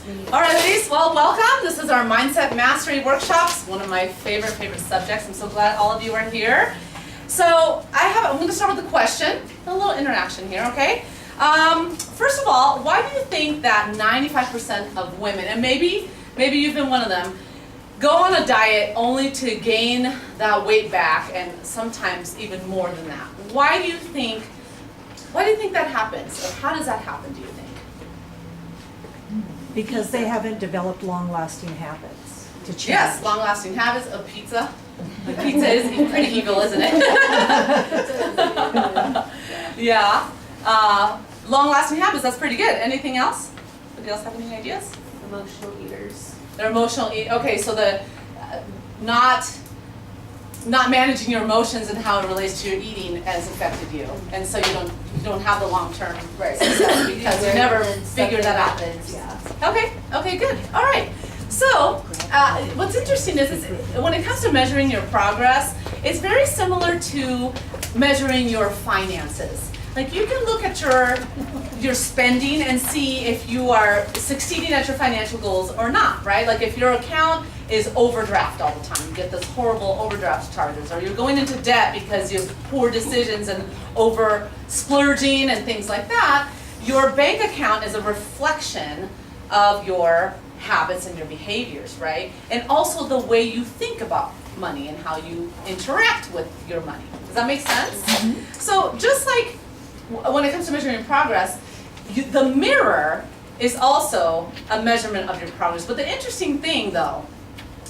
All right, ladies, well, welcome. This is our Mindset Mastery Workshops, one of my favorite subjects. I'm so glad all of you are here. So I'm going to start with a question, a little interaction here, okay? First of all, why do you think that 95% of women, and maybe you've been one of them, go on a diet only to gain that weight back, and sometimes even more than that? Why do you think that happens? Or how does that happen, do you think? Because they haven't developed long-lasting habits to change. Yes, long-lasting habits of pizza. The pizza is pretty evil, isn't it? Yeah. Long-lasting habits, that's pretty good. Anything else? Anybody else have any ideas? Emotional eaters. They're emotional okay, so the not managing your emotions and how it relates to your eating has affected you. And so you don't have the long-term success because you never figured that out. Yeah. Okay, good. All right. So, what's interesting is when it comes to measuring your progress, it's very similar to measuring your finances. Like you can look at your spending and see if you are succeeding at your financial goals or not, right? Like if your account is overdraft all the time, you get this horrible overdraft charges, or you're going into debt because you have poor decisions and over splurging and things like that, your bank account is a reflection of your habits and your behaviors, right? And also the way you think about money and how you interact with your money. Does that make sense? Mm-hmm. So just like when it comes to measuring progress, the mirror is also a measurement of your progress. But the interesting thing though,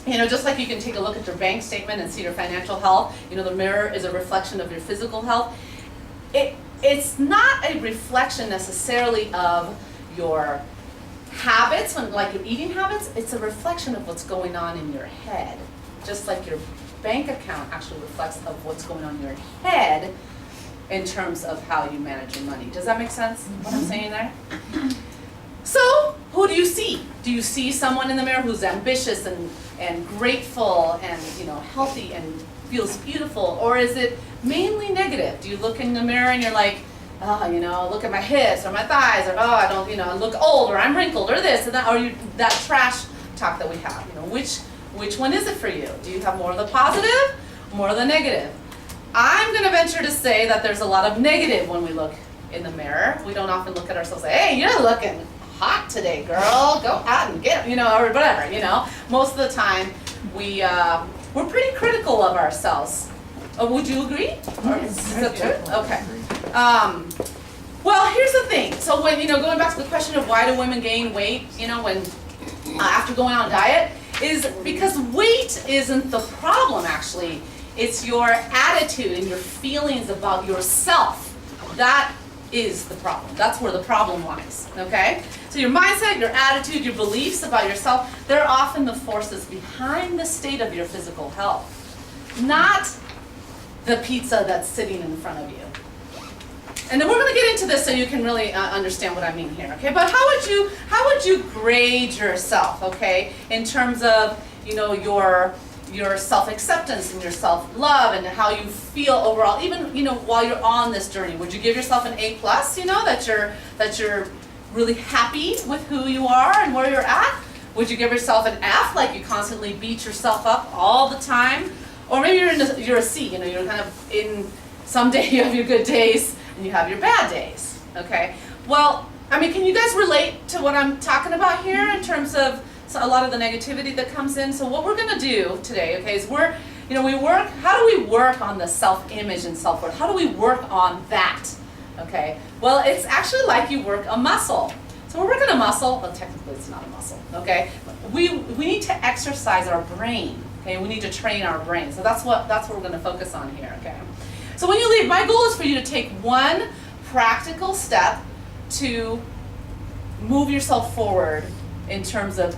just like you can take a look at your bank statement and see your financial health, the mirror is a reflection of your physical health. It's not a reflection necessarily of your habits, like your eating habits, it's a reflection of what's going on in your head. Just like your bank account actually reflects of what's going on in your head in terms of how you manage your money. Does that make sense, what I'm saying there? So, who do you see? Do you see someone in the mirror who's ambitious and grateful and healthy and feels beautiful? Or is it mainly negative? Do you look in the mirror and you're like, oh, look at my hips or my thighs, or oh, I don't, I look old, or I'm wrinkled, or this and that, or that trash talk that we have. Which one is it for you? Do you have more of the positive, more of the negative? I'm going to venture to say that there's a lot of negative when we look in the mirror. We don't often look at ourselves and say, hey, you're looking hot today, girl. Go out and get, or whatever. Most of the time we're pretty critical of ourselves. Would you agree? Or is that true? Okay. Well, here's the thing. So when going back to the question of why do women gain weight, when after going on a diet, is because weight isn't the problem actually. It's your attitude and your feelings about yourself. That is the problem. That's where the problem lies. Okay? So your mindset, your attitude, your beliefs about yourself, they're often the forces behind the state of your physical health, not the pizza that's sitting in front of you. And then we're going to get into this so you can really understand what I mean here, okay? But how would you grade yourself, okay, in terms of your self-acceptance and your self-love and how you feel overall, even while you're on this journey? Would you give yourself an A+, that you're really happy with who you are and where you're at? Would you give yourself an F, like you constantly beat yourself up all the time? Or maybe you're a C, you're kind of in, someday you have your good days and you have your bad days, okay? Well, can you guys relate to what I'm talking about here in terms of a lot of the negativity that comes in? So what we're gonna do today, okay, is how do we work on the self-image and self-worth? How do we work on that, okay? Well, it's actually like you work a muscle. So we're working a muscle, well, technically it's not a muscle, okay? We need to exercise our brain, okay? We need to train our brain. So that's what we're gonna focus on here, okay? So when you leave, my goal is for you to take one practical step to move yourself forward in terms of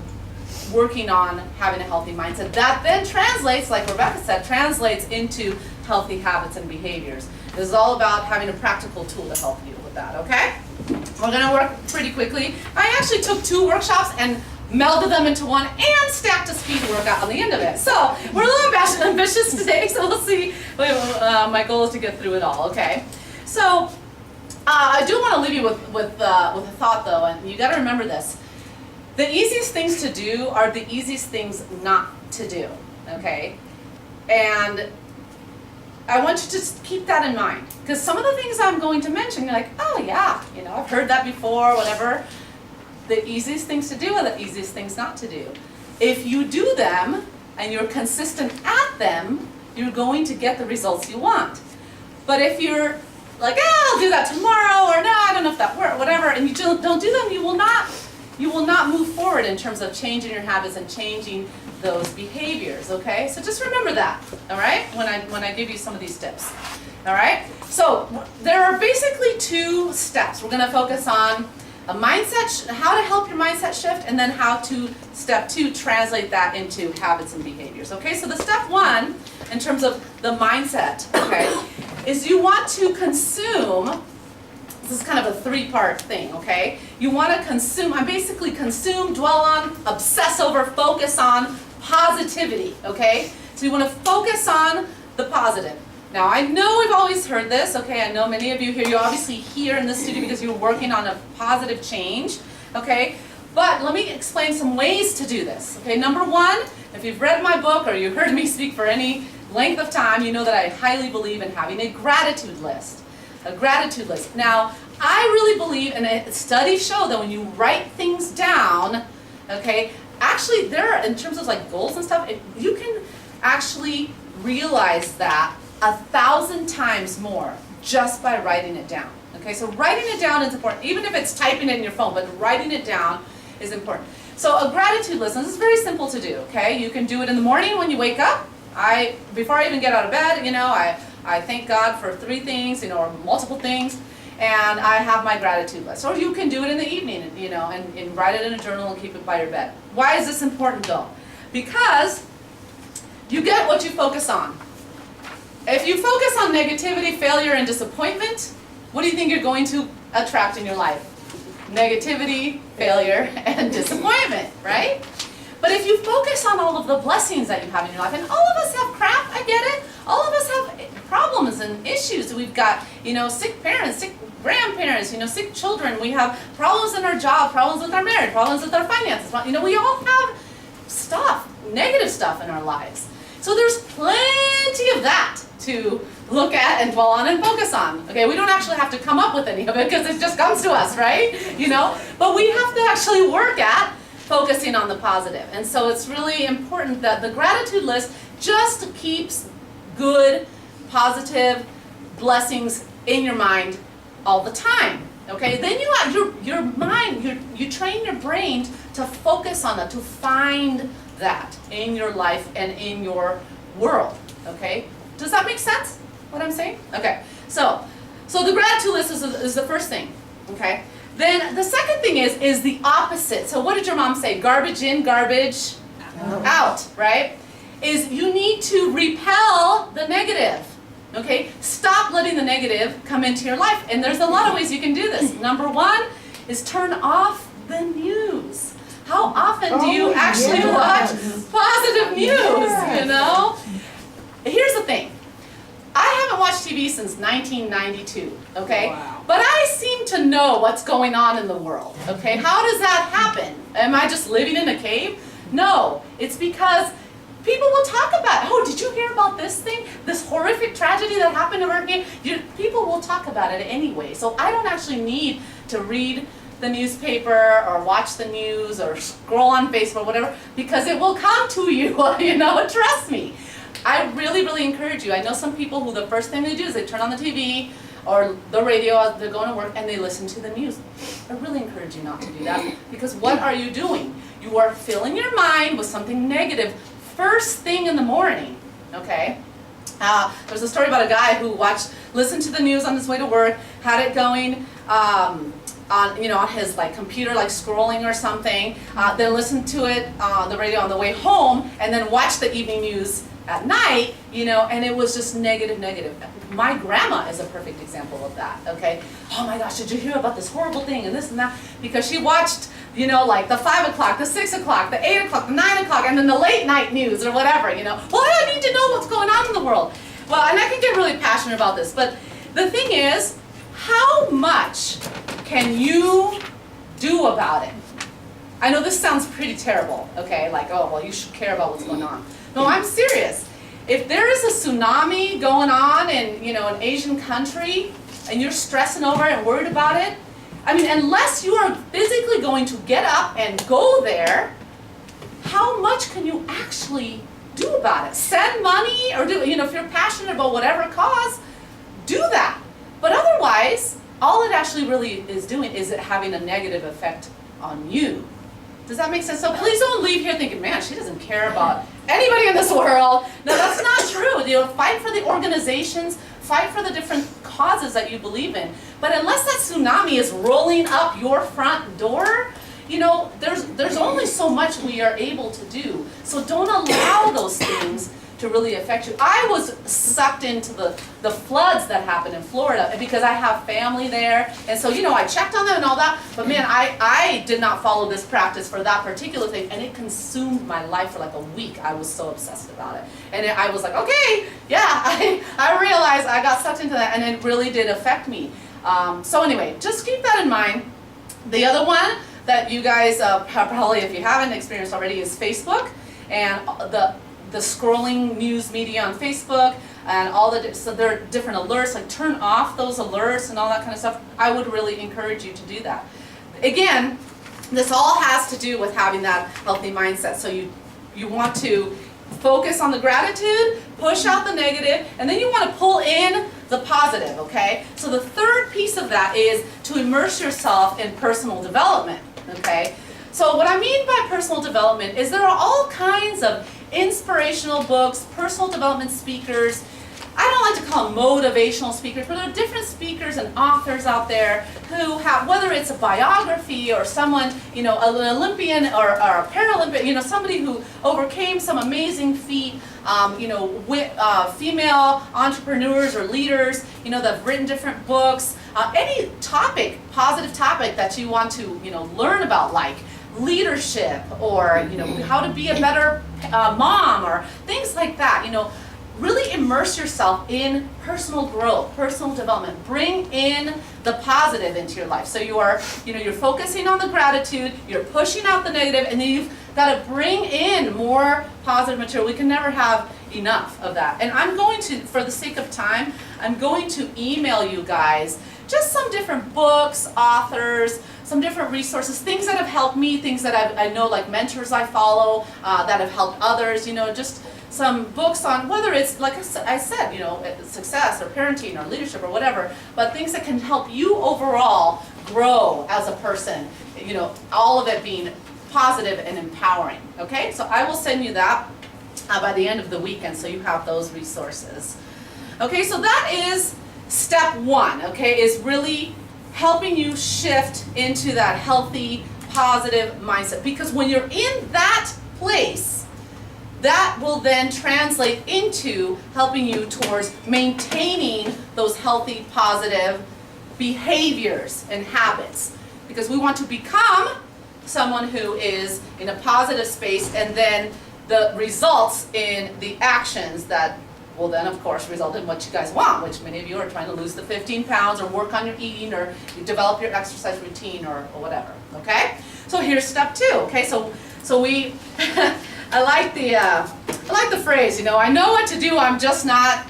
working on having a healthy mindset. That then translates, like Rebecca said, translates into healthy habits and behaviors. This is all about having a practical tool to help you with that, okay? We're gonna work pretty quickly. I actually took 2 workshops and melded them into one and stacked a speed workout on the end of it. So we're a little ambitious today, so we'll see. My goal is to get through it all, okay? So I do want to leave you with a thought though, and you got to remember this. The easiest things to do are the easiest things not to do, okay? And I want you to just keep that in mind, because some of the things I'm going to mention, you're like, oh yeah, I've heard that before, whatever. The easiest things to do are the easiest things not to do. If you do them, and you're consistent at them, you're going to get the results you want. But if you're like, I'll do that tomorrow, or no, I don't know if that works, whatever, and you don't do them, you will not move forward in terms of changing your habits and changing those behaviors, okay? So just remember that, all right, when I give you some of these tips, all right? So there are basically 2 steps. We're gonna focus on a mindset, how to help your mindset shift, and then how to, step 2, translate that into habits and behaviors, okay? So the step 1, in terms of the mindset, okay, is you want to consume, this is kind of a 3-part thing, okay? You want to consume, I basically consume, dwell on, obsess over, focus on positivity, okay? So you want to focus on the positive. Now I know we've always heard this, okay? I know many of you here, you're obviously here in this studio because you're working on a positive change, okay? But let me explain some ways to do this, okay? Number 1, if you've read my book or you've heard me speak for any length of time, you know that I highly believe in having a gratitude list. A gratitude list. Now, I really believe, and studies show that when you write things down, okay, actually there are, in terms of like goals and stuff, you can actually realize that 1,000 times more just by writing it down. Okay, so writing it down is important, even if it's typing it in your phone, but writing it down is important. So a gratitude list, this is very simple to do, okay? You can do it in the morning when you wake up. Before I even get out of bed, I thank God for 3 things, or multiple things, and I have my gratitude list. Or you can do it in the evening, and write it in a journal and keep it by your bed. Why is this important though? Because you get what you focus on. If you focus on negativity, failure, and disappointment, what do you think you're going to attract in your life? Negativity, failure, and disappointment, right? But if you focus on all of the blessings that you have in your life, and all of us have crap, I get it. All of us have problems and issues. We've got, sick parents, sick grandparents, sick children. We have problems in our job, problems with our marriage, problems with our finances. We all have stuff, negative stuff in our lives. So there's plenty of that to look at and dwell on and focus on. Okay, we don't actually have to come up with any of it because it just comes to us, right? But we have to actually work at focusing on the positive. And so it's really important that the gratitude list just keeps good, positive blessings in your mind all the time. Okay, then you have your mind, you train your brain to focus on that, to find that in your life and in your world. Okay, does that make sense, what I'm saying? Okay, so the gratitude list is the first thing. Okay, then the second thing is the opposite. So what did your mom say? Garbage in, garbage out, right? Is you need to repel the negative. Okay, stop letting the negative come into your life. And there's a lot of ways you can do this. Number 1 is turn off the news. How often do you actually watch positive news, Here's the thing. I haven't watched TV since 1992, okay? Wow. But I seem to know what's going on in the world, okay? How does that happen? Am I just living in a cave? No, it's because people will talk about, oh, did you hear about this thing? This horrific tragedy that happened over here? People will talk about it anyway. So I don't actually need to read the newspaper or watch the news or scroll on Facebook, whatever, because it will come to you, trust me. I really, really encourage you. I know some people who the first thing they do is they turn on the TV or the radio as they're going to work and they listen to the news. I really encourage you not to do that, because what are you doing? You are filling your mind with something negative first thing in the morning, okay? There's a story about a guy who listened to the news on his way to work, had it going on his computer, scrolling or something, then listened to it on the radio on the way home, and then watched the evening news at night, and it was just negative. My grandma is a perfect example of that, okay? Oh my gosh, did you hear about this horrible thing and this and that? Because she watched, the 5 o'clock, the 6 o'clock, the 8 o'clock, the 9 o'clock, and then the late night news or whatever, Well, I need to know what's going on in the world. Well, and I can get really passionate about this, but the thing is, how much can you do about it? I know this sounds pretty terrible, okay? Like, oh, well, you should care about what's going on. No, I'm serious. If there is a tsunami going on in, an Asian country, and you're stressing over it and worried about it, I mean, unless you are physically going to get up and go there, how much can you actually do about it? Send money or do, if you're passionate about whatever cause, do that. But otherwise, all it actually really is doing is it having a negative effect on you. Does that make sense? So please don't leave here thinking, man, she doesn't care about anybody in this world. No, that's not true. Fight for the organizations, fight for the different causes that you believe in. But unless that tsunami is rolling up your front door, there's only so much we are able to do. So don't allow those things to really affect you. I was sucked into the floods that happened in Florida because I have family there, and so I checked on them and all that, but man, I did not follow this practice for that particular thing, and it consumed my life for like a week. I was so obsessed about it, and I was like, okay, yeah, I realized I got sucked into that, and it really did affect me. So anyway, just keep that in mind. The other one that you guys probably, if you haven't experienced already, is Facebook, and the scrolling news media on Facebook, and so there are different alerts, like turn off those alerts and all that kind of stuff. I would really encourage you to do that. Again, this all has to do with having that healthy mindset. So you want to focus on the gratitude, push out the negative, and then you want to pull in the positive, okay? So the third piece of that is to immerse yourself in personal development, okay? So what I mean by personal development is there are all kinds of inspirational books, personal development speakers. I don't like to call them motivational speakers, but there are different speakers and authors out there who have, whether it's a biography or someone, an Olympian or a Paralympian, somebody who overcame some amazing feat, with female entrepreneurs or leaders, that have written different books, any topic, positive topic that you want to, learn about, like leadership or, how to be a better mom or things like that, really immerse yourself in personal growth, personal development. Bring in the positive into your life. So you're focusing on the gratitude, you're pushing out the negative, and then you've got to bring in more positive material. We can never have enough of that. And I'm going to, for the sake of time, I'm going to email you guys just some different books, authors, some different resources, things that have helped me, things that I know, like mentors I follow, that have helped others, just some books on whether it's, like I said, success or parenting or leadership or whatever, but things that can help you overall grow as a person, all of it being positive and empowering, okay? So I will send you that by the end of the weekend, so you have those resources. Okay, so that is step one, okay, is really helping you shift into that healthy, positive mindset. Because when you're in that place, that will then translate into helping you towards maintaining those healthy, positive behaviors and habits. Because we want to become someone who is in a positive space, and then the results in the actions that will then, of course, result in what you guys want, which many of you are trying to lose the 15 pounds or work on your eating or you develop your exercise routine or whatever, okay? So here's step two, okay? So we, I like the phrase, I know what to do, I'm just not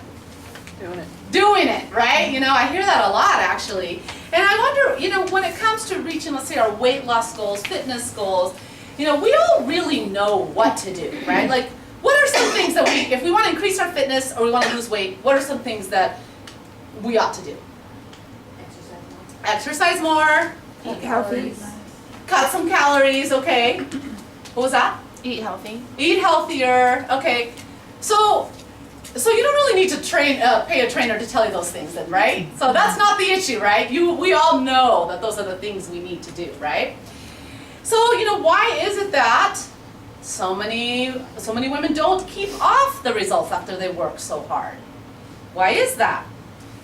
doing it, right? I hear that a lot, actually. And I wonder, when it comes to reaching, let's say, our weight loss goals, fitness goals, we all really know what to do, right? Like, what are some things that if we want to increase our fitness or we want to lose weight, what are some things that we ought to do? Exercise more. Eat healthy. Cut some calories, okay. What was that? Eat healthy. Eat healthier, okay. So you don't really need to pay a trainer to tell you those things then, right? So that's not the issue, right? We all know that those are the things we need to do, right? So, why is it that so many women don't keep off the results after they work so hard? Why is that?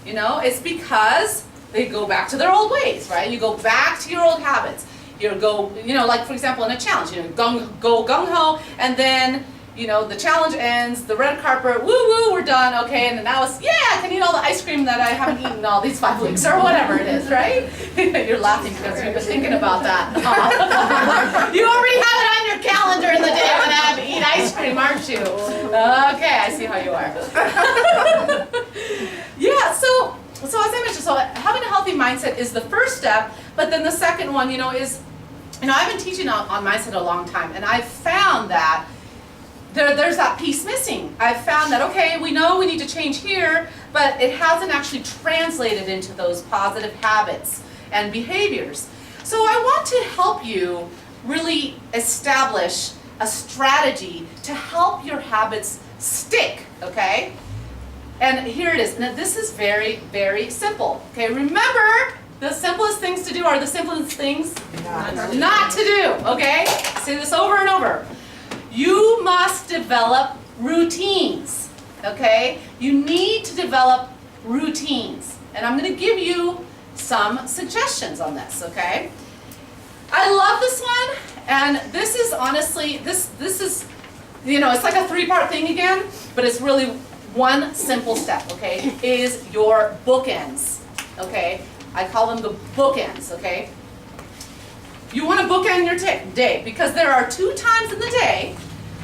It's because they go back to their old ways, right? You go back to your old habits. Like for example in a challenge, go gung-ho, and then, the challenge ends, the red carpet, woo woo, we're done, okay, and then now it's, yeah, I can eat all the ice cream that I haven't eaten all these 5 weeks, or whatever it is, right? You're laughing because you've been thinking about that. You already have it on your calendar in the day when I have to eat ice cream, aren't you? Okay, I see how you are. Yeah, so as I mentioned, so having a healthy mindset is the first step, but then the second one, is, I've been teaching on mindset a long time, and I've found that there's that piece missing. I've found that, okay, we know we need to change here, but it hasn't actually translated into those positive habits and behaviors. So I want to help you really establish a strategy to help your habits stick, okay? And here it is. Now this is very, very simple. Okay, remember, the simplest things to do are the simplest things not to do, okay? Say this over and over. You must develop routines, okay? You need to develop routines. And I'm going to give you some suggestions on this, okay? I love this one, and this is honestly, this is, it's like a 3-part thing again, but it's really one simple step, okay, is your bookends, okay? I call them the bookends, okay? You want to bookend your day because there are 2 times in the day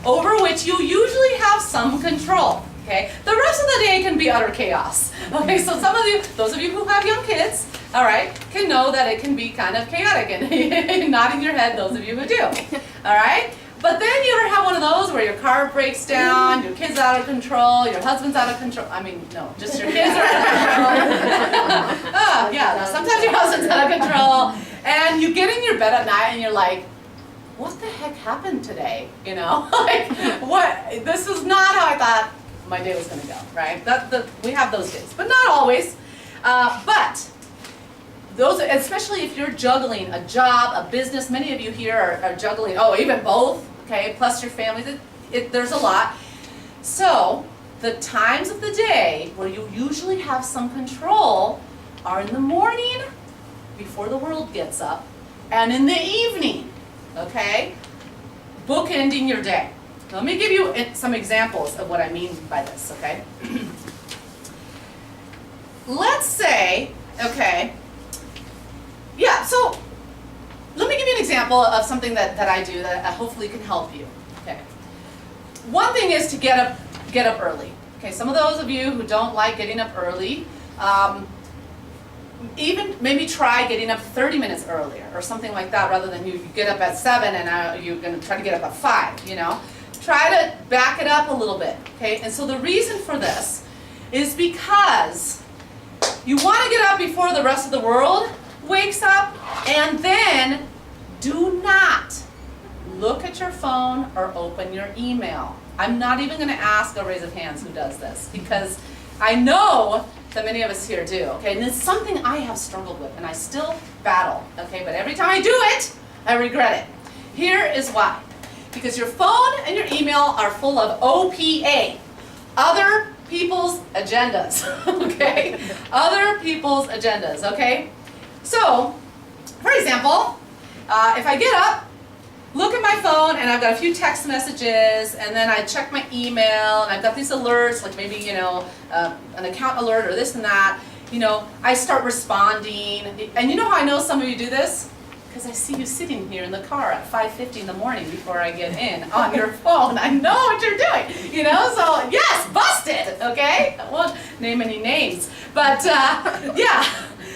over which you usually have some control, okay? The rest of the day can be utter chaos, okay? So some of you, those of you who have young kids, all right, can know that it can be kind of chaotic, and nodding your head, those of you who do, all right? But then you ever have one of those where your car breaks down, your kid's out of control, your husband's out of control, no, just your kids are out of control. Oh, yeah, no, sometimes your husband's out of control, and you get in your bed at night and you're like, what the heck happened today, Like, what, this is not how I thought my day was gonna go, right? We have those days, but not always. But those, especially if you're juggling a job, a business, many of you here are juggling, even both, okay, plus your family, there's a lot. So, the times of the day where you usually have some control are in the morning, before the world gets up, and in the evening, okay? Bookending your day. Let me give you some examples of what I mean by this, okay? Let's say, okay, yeah, so let me give you an example of something that I do that hopefully can help you, okay? One thing is to get up early, okay? Some of those of you who don't like getting up early, even maybe try getting up 30 minutes earlier or something like that, rather than you get up at 7 and you're going to try to get up at 5, Try to back it up a little bit, okay? And so the reason for this is because you want to get up before the rest of the world wakes up, and then do not look at your phone or open your email. I'm not even going to ask a raise of hands who does this, because I know that many of us here do, okay? And it's something I have struggled with, and I still battle, okay? But every time I do it, I regret it. Here is why. Because your phone and your email are full of OPA, other people's agendas, okay? Other people's agendas, okay? So, for example, if I get up, look at my phone, and I've got a few text messages, and then I check my email, and I've got these alerts, like maybe, an account alert or this and that, I start responding. And you know how I know some of you do this? Because I see you sitting here in the car at 5:50 in the morning before I get in on your phone. I know what you're doing, so yes, busted, okay? I won't name any names, but yeah.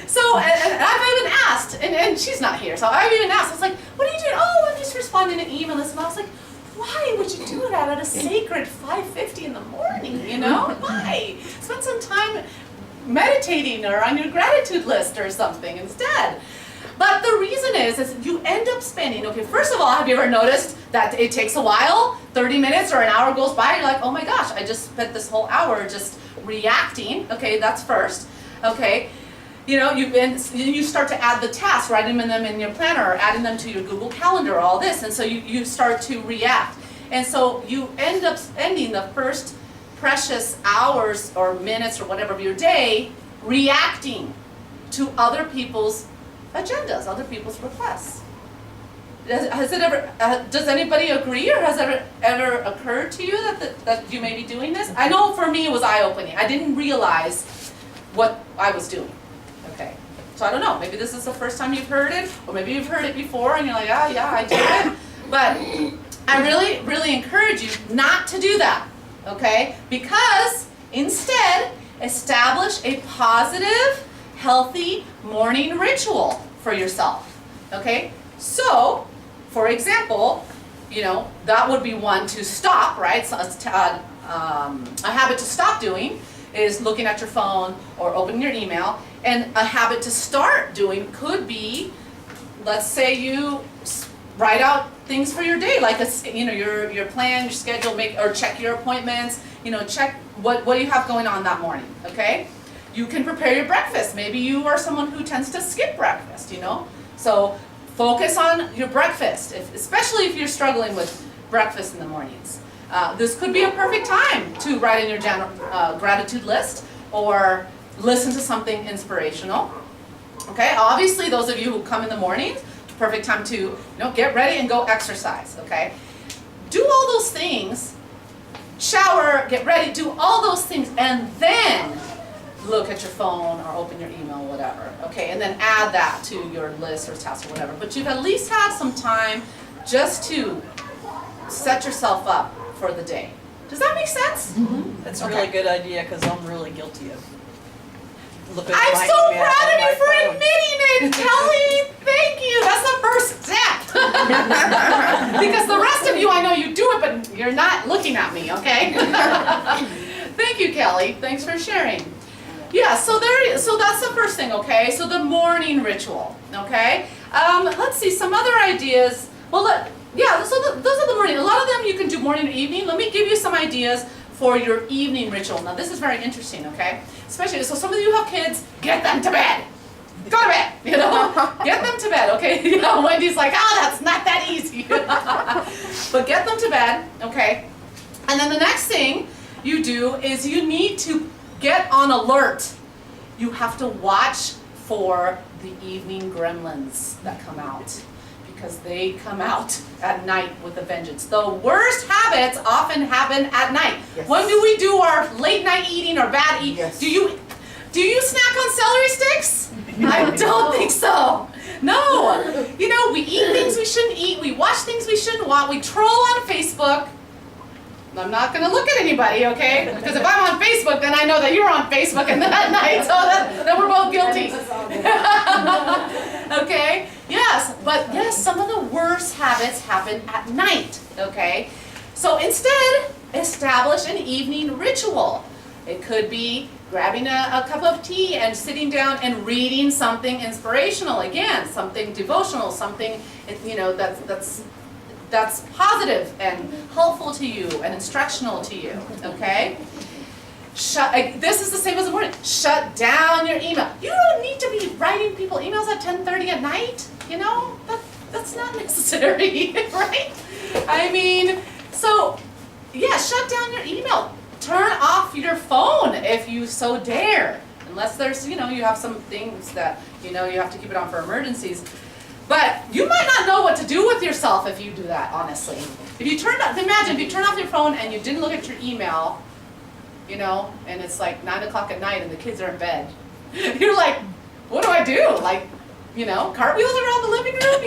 So, and I've even asked, and she's not here, so I've even asked, I was like, what are you doing? Oh, I'm just responding to emails. And I was like, why would you do that at a sacred 5:50 in the morning, Why? Spend some time meditating or on your gratitude list or something instead. But the reason is you end up spending, okay, first of all, have you ever noticed that it takes a while, 30 minutes or an hour goes by, you're like, oh my gosh, I just spent this whole hour just reacting, okay, that's first, okay. You start to add the tasks, writing them in your planner or adding them to your Google Calendar, all this, and so you start to react. And so you end up spending the first precious hours or minutes or whatever of your day reacting to other people's agendas, other people's requests. Has it ever, does anybody agree, or has it ever occurred to you that you may be doing this? I know for me it was eye-opening. I didn't realize what I was doing, okay? So I don't know, maybe this is the first time you've heard it, or maybe you've heard it before and you're like, ah, yeah, I do it. But I really, really encourage you not to do that, okay? Because instead, establish a positive, healthy morning ritual for yourself, okay? So, for example, you know, that would be one to stop, right? So, a habit to stop doing is looking at your phone or opening your email. And a habit to start doing could be, let's say you write out things for your day, like your plan, your schedule, or check your appointments. You know, check what you have going on that morning. Okay, you can prepare your breakfast. Maybe you are someone who tends to skip breakfast. You know, so focus on your breakfast, especially if you're struggling with breakfast in the mornings. This could be a perfect time to write in your gratitude list or listen to something inspirational. Okay, obviously those of you who come in the mornings, perfect time to get ready and go exercise. Okay, do all those things, shower, get ready, do all those things, and then look at your phone or open your email, whatever. Okay, and then add that to your list or task or whatever. But you've at least had some time just to set yourself up for the day. Does that make sense? Mm-hmm. That's a really good idea, because I'm really guilty of looking at I'm my so email proud on of my you for phone. admitting it, Kelly. Thank you. That's the first step. Because the rest of you, I know you do it, but you're not looking at me, okay? Thank you, Kelly. Thanks for sharing. Yeah, so that's the first thing, okay? So the morning ritual, okay? Let's see, some other ideas. Well, those are the morning. A lot of them you can do morning or evening. Let me give you some ideas for your evening ritual. Now this is very interesting, okay? Especially, so some of you have kids, get them to bed. Go to bed, get them to bed, okay? Wendy's like, that's not that easy. But get them to bed, okay? And then the next thing you do is you need to get on alert. You have to watch for the evening gremlins that come out, because they come out at night with a vengeance. The worst habits often happen at night. Yes. When do we do our late night eating or bad eating? Yes. Do you snack on celery sticks? I don't think so. No. We eat things we shouldn't eat. We watch things we shouldn't watch. We troll on Facebook. I'm not going to look at anybody, okay? Because if I'm on Facebook, then I know that you're on Facebook and then at night, so then we're both guilty. Okay? Yes, some of the worst habits happen at night, okay? So instead, establish an evening ritual. It could be grabbing a cup of tea and sitting down and reading something inspirational, again, something devotional, something that's positive and helpful to you and instructional to you, okay? This is the same as the morning. Shut down your email. You don't need to be writing people emails at 10:30 at night, that's not necessary, right? I mean, shut down your email. Turn off your phone if you so dare, unless there's, you have some things that, you have to keep it on for emergencies. But you might not know what to do with yourself if you do that, honestly. Imagine if you turn off your phone and you didn't look at your email, and it's like 9 o'clock at night and the kids are in bed. You're like, what do I do? Like, cartwheels around the living room,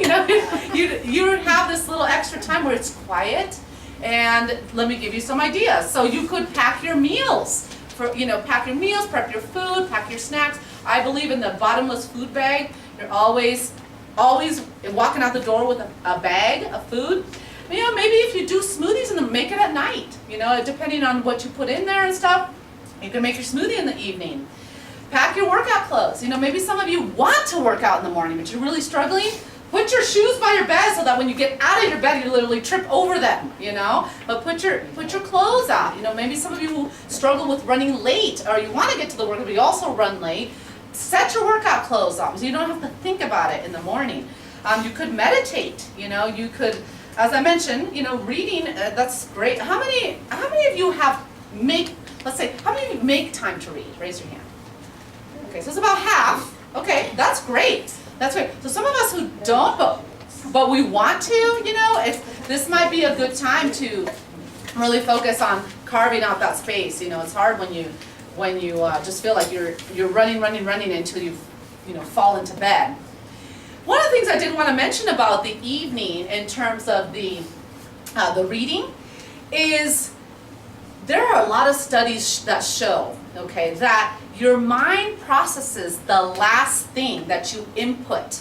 you have this little extra time where it's quiet. And let me give you some ideas. So you could pack your meals, prep your food, pack your snacks. I believe in the bottomless food bag. You're always walking out the door with a bag of food. Maybe if you do smoothies and make it at night, depending on what you put in there and stuff, you can make your smoothie in the evening. Pack your workout clothes. Maybe some of you want to work out in the morning, but you're really struggling. Put your shoes by your bed so that when you get out of your bed, you literally trip over them, But put your clothes out. Maybe some of you who struggle with running late, or you want to get to the workout, but you also run late. Set your workout clothes on so you don't have to think about it in the morning. You could meditate. You could, as I mentioned, reading. That's great. How many of you how many of you make time to read? Raise your hand. Okay, so it's about half. Okay, that's great. That's great. So some of us who don't, but we want to, you know, this might be a good time to really focus on carving out that space. You know, it's hard when you just feel like you're running until you fall into bed. One of the things I did want to mention about the evening in terms of the reading is there are a lot of studies that show, okay, that your mind processes the last thing that you input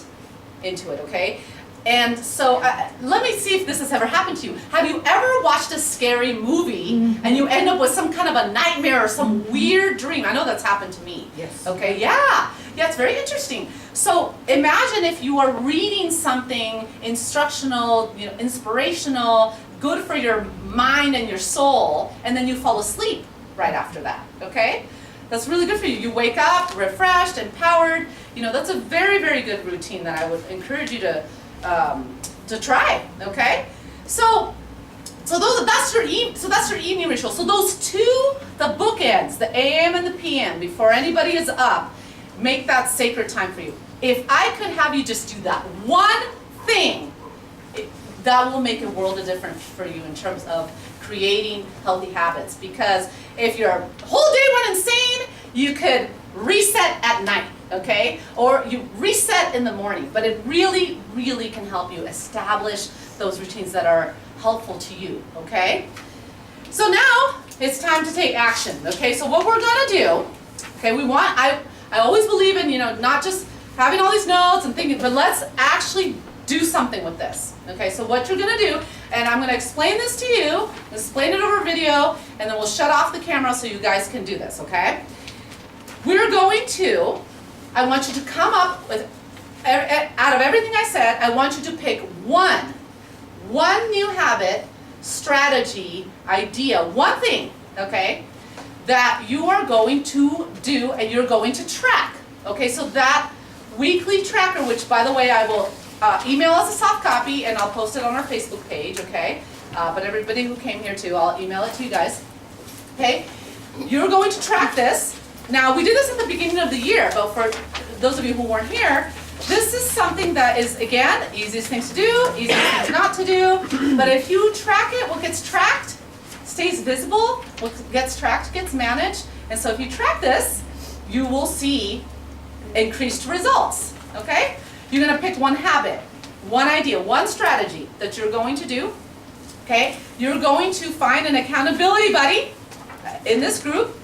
into it, okay? And so let me see if this has ever happened to you. Have you ever watched a scary movie and you end up with some kind of a nightmare or some weird dream? I know that's happened to me. Yes. Okay, yeah, it's very interesting. So imagine if you are reading something instructional, you know, inspirational, good for your mind and your soul, and then you fall asleep right after that, okay? That's really good for you. You wake up refreshed, empowered. You know, that's a very, very good routine that I would encourage you to try, okay? So that's your evening ritual. So those two, the bookends, the AM and the PM, before anybody is up, make that sacred time for you. If I could have you just do that one thing, that will make a world of difference for you in terms of creating healthy habits. Because if your whole day went insane, you could reset at night, okay? Or you reset in the morning. But it really, really can help you establish those routines that are helpful to you, okay? So now it's time to take action, okay? So what we're gonna do, okay, I always believe in, you know, not just having all these notes and thinking, but let's actually do something with this. Okay, so what you're gonna do, and I'm gonna explain this to you, explain it over video, and then we'll shut off the camera so you guys can do this, okay? I want you to come up with, out of everything I said, I want you to pick one new habit, strategy, idea, one thing, okay, that you are going to do and you're going to track. Okay, so that weekly tracker, which by the way I will email us a soft copy and I'll post it on our Facebook page, okay? But everybody who came here too, I'll email it to you guys. Okay, you're going to track this. Now we did this at the beginning of the year, but for those of you who weren't here, this is something that is, again, easiest things to do, easiest things not to do. But if you track it, what gets tracked stays visible, what gets tracked gets managed. And so if you track this, you will see increased results, okay? You're gonna pick one habit, one idea, one strategy that you're going to do, okay? You're going to find an accountability buddy in this group.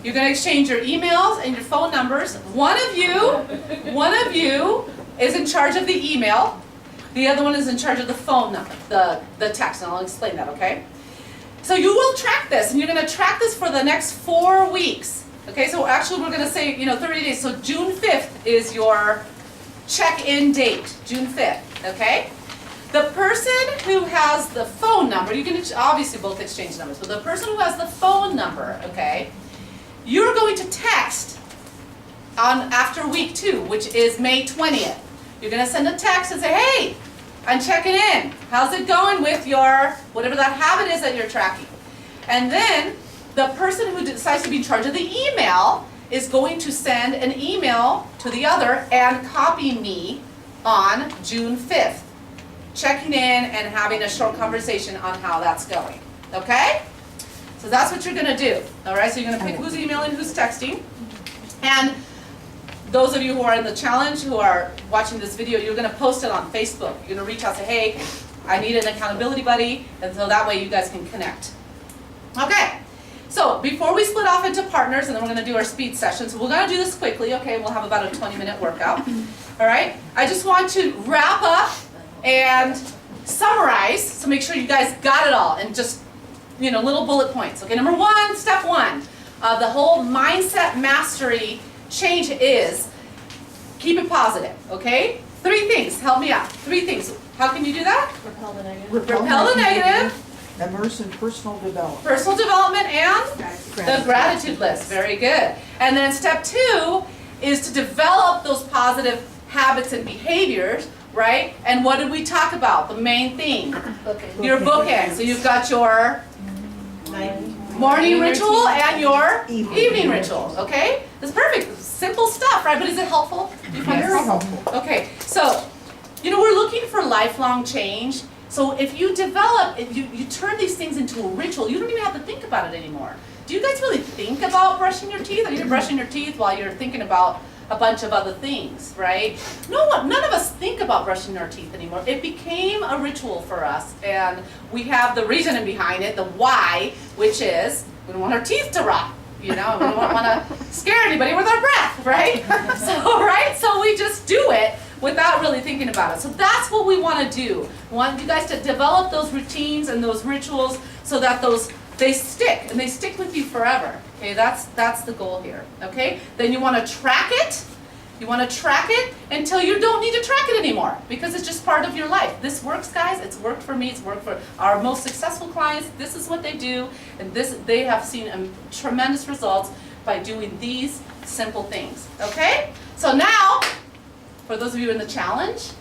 You're gonna exchange your emails and your phone numbers. One of you is in charge of the email. The other one is in charge of the phone number, the text, and I'll explain that, okay? So you will track this, and you're gonna track this for the next 4 weeks. Okay, so actually we're gonna say, 30 days. So June 5th is your check-in date, June 5th, okay? The person who has the phone number, you can obviously both exchange numbers, but the person who has the phone number, okay, you're going to text on after week 2, which is May 20th. You're gonna send a text and say, hey, I'm checking in. How's it going with your, whatever that habit is that you're tracking? And then the person who decides to be in charge of the email is going to send an email to the other and copy me on June 5th, checking in and having a short conversation on how that's going, okay? So that's what you're gonna do, all right? So you're gonna pick who's emailing, who's texting. And those of you who are in the challenge, who are watching this video, you're gonna post it on Facebook. You're gonna reach out and say, hey, I need an accountability buddy, and so that way you guys can connect. Okay. So before we split off into partners, and then we're going to do our speed session, so we're going to do this quickly, okay? We'll have about a 20-minute workout, all right? I just want to wrap up and summarize, so make sure you guys got it all, and just, little bullet points. Okay, number 1, step 1, the whole mindset mastery change is keep it positive, okay? 3 things, help me out. 3 things. How can you do that? Repel the negative. Repel the negative. Immerse in personal development. Personal development and the gratitude list. Very good. And then step 2 is to develop those positive habits and behaviors, right? And what did we talk about? The main thing. Your bookend. So you've got your morning ritual and your evening ritual. Okay? That's perfect. Simple stuff, right? But is it helpful? Do you find it Very helpful? helpful. Okay. So You know, we're looking for lifelong change. So if you develop, if you turn these things into a ritual, you don't even have to think about it anymore. Do you guys really think about brushing your teeth? Or you're brushing your teeth while you're thinking about a bunch of other things, right? None of us think about brushing our teeth anymore. It became a ritual for us, and we have the reasoning behind it, the why, which is we don't want our teeth to rot. You know, we don't want to scare anybody with our breath, right? So we just do it without really thinking about it. So that's what we want to do. We want you guys to develop those routines and those rituals so that they stick, and they stick with you forever. Okay, that's the goal here. Okay? Then you want to track it. You want to track it until you don't need to track it anymore, because it's just part of your life. This works, guys. It's worked for me. It's worked for our most successful clients. This is what they do, and they have seen tremendous results by doing these simple things. Okay? So now, for those of you in the challenge,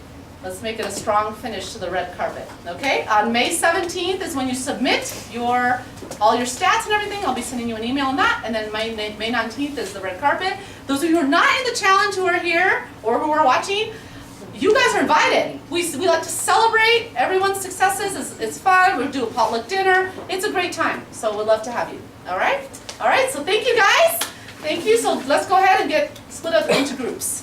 let's make it a strong finish to the red carpet. Okay? On May 17th is when you submit all your stats and everything. I'll be sending you an email on that. And then May 19th is the red carpet. Those of you who are not in the challenge who are here or who are watching, you guys are invited. We like to celebrate everyone's successes. It's fun. We do a potluck dinner. It's a great time. So we'd love to have you. All right? All right. So thank you, guys. Thank you. So let's go ahead and get split up into groups.